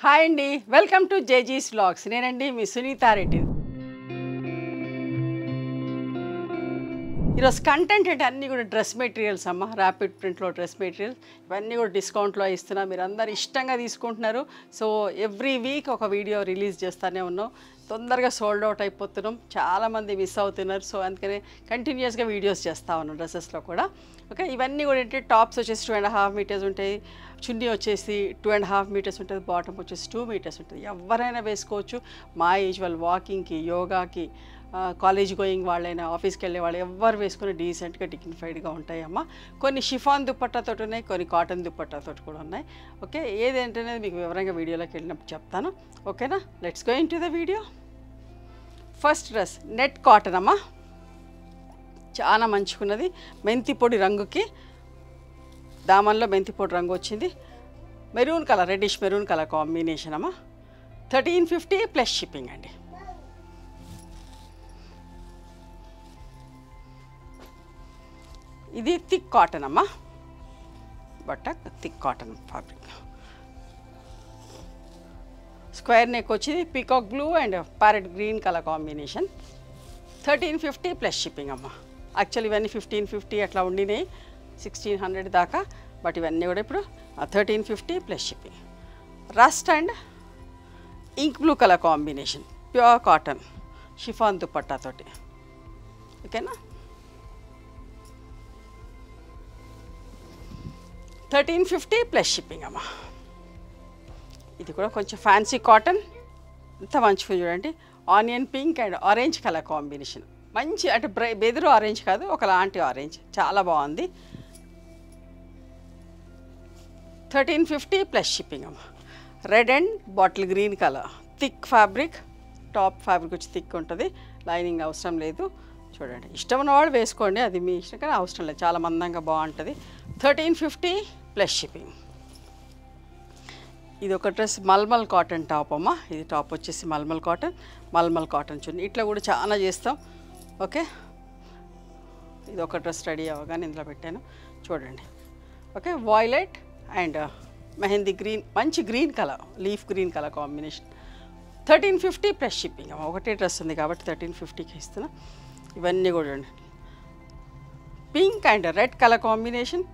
Hi అండి, welcome to జేజీస్ vlogs. నేనండి మీ సునీత రెడ్డి. ఈరోజు కంటెంట్ అంటే అన్నీ కూడా డ్రెస్ మెటీరియల్స్ అమ్మ, ర్యాపిడ్ ప్రింట్లో డ్రెస్ మెటీరియల్స్ ఇవన్నీ కూడా డిస్కౌంట్లో ఇస్తున్నా. మీరు అందరు ఇష్టంగా తీసుకుంటున్నారు. సో ఎవ్రీ వీక్ ఒక వీడియో రిలీజ్ చేస్తూనే ఉన్నాం. తొందరగా సోల్డ్ అవుట్ అయిపోతున్నాం, చాలామంది మిస్ అవుతున్నారు. సో అందుకనే కంటిన్యూస్గా వీడియోస్ చేస్తూ ఉన్నాం డ్రెస్సెస్లో కూడా. ఓకే, ఇవన్నీ కూడా ఏంటంటే టాప్స్ వచ్చేసి 2.5 మీటర్స్ ఉంటాయి, చున్నీ వచ్చేసి 2.5 మీటర్స్ ఉంటుంది, బాటమ్ వచ్చేసి 2 మీటర్స్ ఉంటుంది. ఎవరైనా వేసుకోవచ్చు. మా ఏజ్ వాళ్ళు వాకింగ్కి, యోగాకి, కాలేజ్ గోయింగ్ వాళ్ళైనా, ఆఫీస్కి వెళ్ళే వాళ్ళు ఎవరు వేసుకుని డీసెంట్గా డిగ్నిఫైడ్గా ఉంటాయమ్మ. కొన్ని షిఫాన్ దుప్పట్టాతో ఉన్నాయి, కొన్ని కాటన్ దుప్పట్టాతో కూడా ఉన్నాయి. ఓకే, ఏదేంటనేది మీకు వివరంగా వీడియోలోకి వెళ్ళినప్పుడు చెప్తాను. ఓకేనా, let's go in to the video. First dress net cotton అమ్మ, చాలా మంచిగున్నది. మెంతి పొడి రంగుకి దామన్లో మెంతి పొడి రంగు వచ్చింది. Maroon colour, reddish maroon colour combination అమ్మ. 1350 ప్లస్ షిప్పింగ్ అండి. ఇది థిక్ కాటన్ అమ్మ, బట్ట thick cotton fabric. Square neck వచ్చింది, peacock blue and parrot green colour combination. 1350 plus shipping అమ్మ. యాక్చువల్లీ ఇవన్నీ 1550 అట్లా ఉండినాయి, 1600 దాకా. బట్ ఇవన్నీ కూడా ఇప్పుడు 1350 plus shipping. Rust and ink blue colour combination, pure cotton chiffon దుపట్టాతోటి. ఓకేనా, 1350 ప్లస్ షిప్పింగ్ అమ్మ. ఇది కూడా కొంచెం ఫ్యాన్సీ కాటన్, ఎంత మంచిగా చూడండి. Onion pink and orange colour combination, మంచి అంటే బెదురు ఆరెంజ్ కాదు, ఒకలాంటి ఆరెంజ్, చాలా బాగుంది. 1350 ప్లస్ షిప్పింగ్ అమ్మ. Red and bottle green colour thick fabric, top fabric వచ్చి థిక్ ఉంటుంది, లైనింగ్ అవసరం లేదు. చూడండి, ఇష్టం ఉన్నవాడు వేసుకోండి, అది మీ ఇష్టం, కానీ అవసరం లేదు, చాలా మందంగా బాగుంటుంది. 1350 ప్లస్ షిప్పింగ్. ఇది ఒక డ్రెస్ మల్మల్ కాటన్ టాప్ అమ్మ. ఇది టాప్ వచ్చేసి మల్మల్ కాటన్ చున్నీ. ఇట్లా కూడా చాలా చేస్తాం. ఓకే, ఇది ఒక డ్రెస్ రెడీ అవ్వగానే ఇందులో పెట్టాను, చూడండి. Okay, violet and mehndi green, మంచి green colour, leaf green colour combination. 1350 plus shipping అమ్మ. ఒకటే డ్రెస్ ఉంది కాబట్టి 1350కి ఇస్తున్నా. ఇవన్నీ కూడా చూడండి, pink and red colour combination,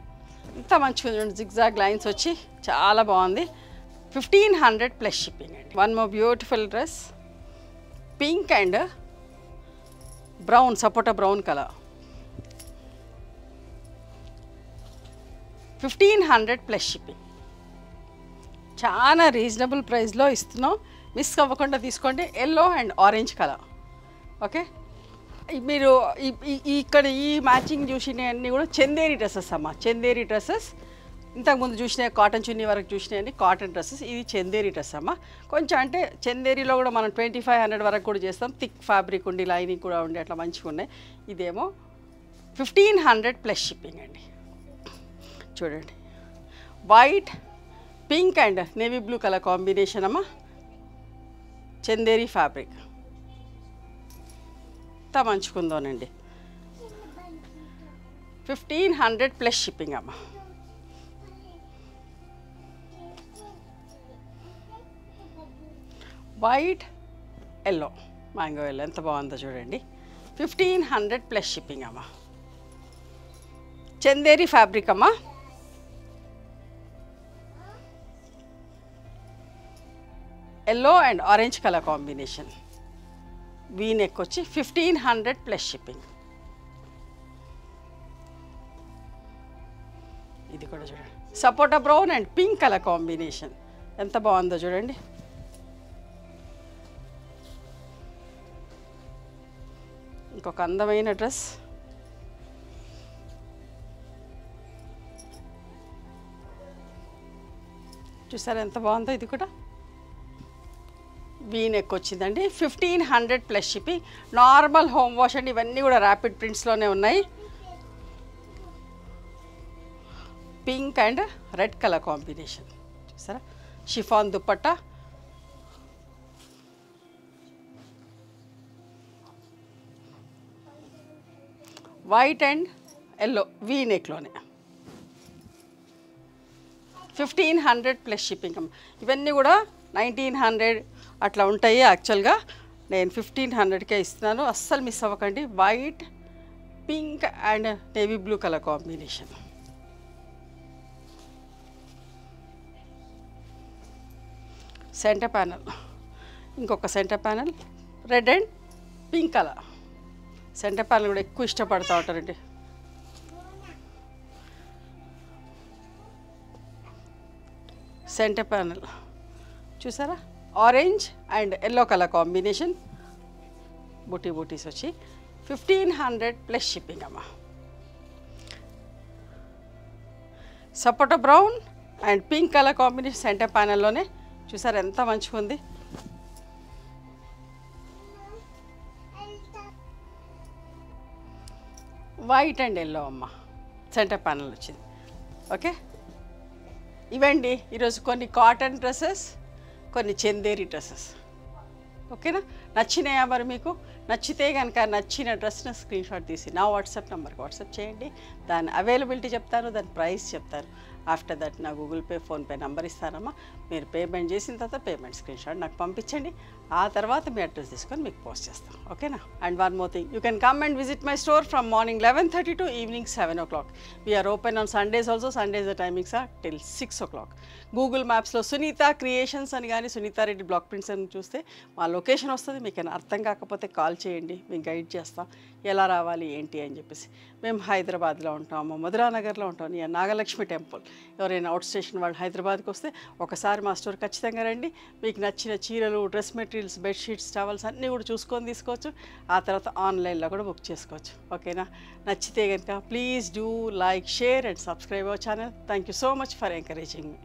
ఎంత మంచిగా చూడండి. జిగ్జాగ్ లైన్స్ వచ్చి చాలా బాగుంది. 1500 ప్లస్ షిప్పింగ్ అండి. One more beautiful dress, pink and brown, sapota brown colour, 1500 plus shipping. చాలా రీజనబుల్ ప్రైస్లో ఇస్తున్నాం, మిస్ అవ్వకుండా తీసుకోండి. Yellow and orange colour. Okay, మీరు ఇక్కడ ఈ మ్యాచింగ్ చూసినవన్నీ కూడా చందేరి డ్రెస్సెస్ అమ్మ. చందేరి డ్రెస్సెస్ ఇంతకుముందు చూసినాయి, కాటన్ చున్నీ వరకు చూసినాయండి కాటన్ డ్రెస్సెస్. ఇది చందేరి డ్రెస్ అమ్మ. కొంచెం అంటే చందేరిలో కూడా మనం 2500 వరకు కూడా చేస్తాం. థిక్ ఫ్యాబ్రిక్ ఉండి, లైనింగ్ కూడా ఉండి, అట్లా మంచిగా ఉన్నాయి. ఇదేమో 1500 ప్లస్ షిప్పింగ్ అండి. చూడండి, white, pink and navy blue colour combination అమ్మ. చందేరి ఫ్యాబ్రిక్ ఎంత మంచుకుందోనండి. 1500 ప్లస్ షిప్పింగ్ అమ్మ. వైట్, ఎల్లో, మ్యాంగో ఎల్లో, ఎంత బాగుందో చూడండి. 1500 ప్లస్ షిప్పింగ్ అమ్మ. చందేరి ఫ్యాబ్రిక్ అమ్మ. Yellow and orange colour combination, V neck వచ్చి 1500 ప్లస్ షిప్పింగ్. ఇది కూడా చూడండి, sapota brown and pink colour combination, ఎంత బాగుందో చూడండి. ఇంకొక అందమైన డ్రెస్, చూసారా ఎంత బాగుందో. ఇది కూడా వీ నెక్ వచ్చిందండి. 1500 plus shipping. Normal home wash అండి, ఇవన్నీ కూడా ర్యాపిడ్ ప్రింట్స్లోనే ఉన్నాయి. Pink and red colour combination, చూసారా. Chiffon dupatta, white and yellow V నెక్లోనే. 1500 ప్లస్ షిప్పింగ్. ఇవన్నీ కూడా 1900 అట్లా ఉంటాయి. యాక్చువల్గా నేను 1500కే ఇస్తున్నాను. అస్సలు మిస్ అవ్వకండి. White, pink and navy blue colour combination. Centre panel, ఇంకొక centre panel red and pink colour. Centre panel కూడా ఎక్కువ ఇష్టపడుతూ ఉంటారండి. సెంటర్ ప్యానల్ చూసారా, orange and yellow colour combination. బూటీస్ వచ్చి 1500 ప్లస్ షిప్పింగ్ అమ్మా. Sapota brown and pink colour combination centre ప్యానల్లోనే చూసారా ఎంత మంచిగా ఉంది. వైట్ అండ్ ఎల్లో అమ్మ సెంటర్ ప్యానల్ వచ్చింది. ఓకే, ఇవండి ఈరోజు కొన్ని కాటన్ డ్రెస్సెస్, కొన్ని చందేరి డ్రెస్సెస్. ఓకేనా, నచ్చినాయా మరి మీకు? నచ్చితే కనుక నచ్చిన డ్రెస్ని స్క్రీన్ షాట్ తీసి నా వాట్సాప్ నెంబర్కి వాట్సాప్ చేయండి. దాని అవైలబిలిటీ చెప్తాను, దాని ప్రైస్ చెప్తాను. ఆఫ్టర్ దట్ నా గూగుల్ పే, ఫోన్పే నెంబర్ ఇస్తానమ్మా. మీరు పేమెంట్ చేసిన తర్వాత పేమెంట్ స్క్రీన్ షాట్ నాకు పంపించండి. ఆ తర్వాత మీ అడ్రస్ తీసుకొని మీకు పోస్ట్ చేస్తాం. ఓకేనా. And one more thing, you can come and visit my store from morning 11:30 to evening 7 o'clock. We are open on Sundays also. Sundays the timings are till 6 o'clock. Google మ్యాప్స్లో Sunitha creations అని కానీ Sunitha Reddy block prints అని చూస్తే మా location వస్తుంది. మీకు అర్థం కాకపోతే కాల్ చేయండి, మేము గైడ్ చేస్తాం ఎలా రావాలి ఏంటి అని చెప్పేసి. మేము హైదరాబాద్లో ఉంటాము, మధురానగర్లో ఉంటాం, నియర్ నాగలక్ష్మి టెంపుల్. ఎవరైనా అవుట్ స్టేషన్ వాళ్ళు హైదరాబాద్కి వస్తే ఒకసారి మా స్టోర్ ఖచ్చితంగా రండి. మీకు నచ్చిన చీరలు, డ్రెస్ మెటీరియల్స్, బెడ్షీట్స్, టవల్స్ అన్నీ కూడా చూసుకొని తీసుకోవచ్చు. ఆ తర్వాత ఆన్లైన్లో కూడా బుక్ చేసుకోవచ్చు. ఓకేనా. నచ్చితే కనుక please do like, share and subscribe our channel. Thank you so much for encouraging me.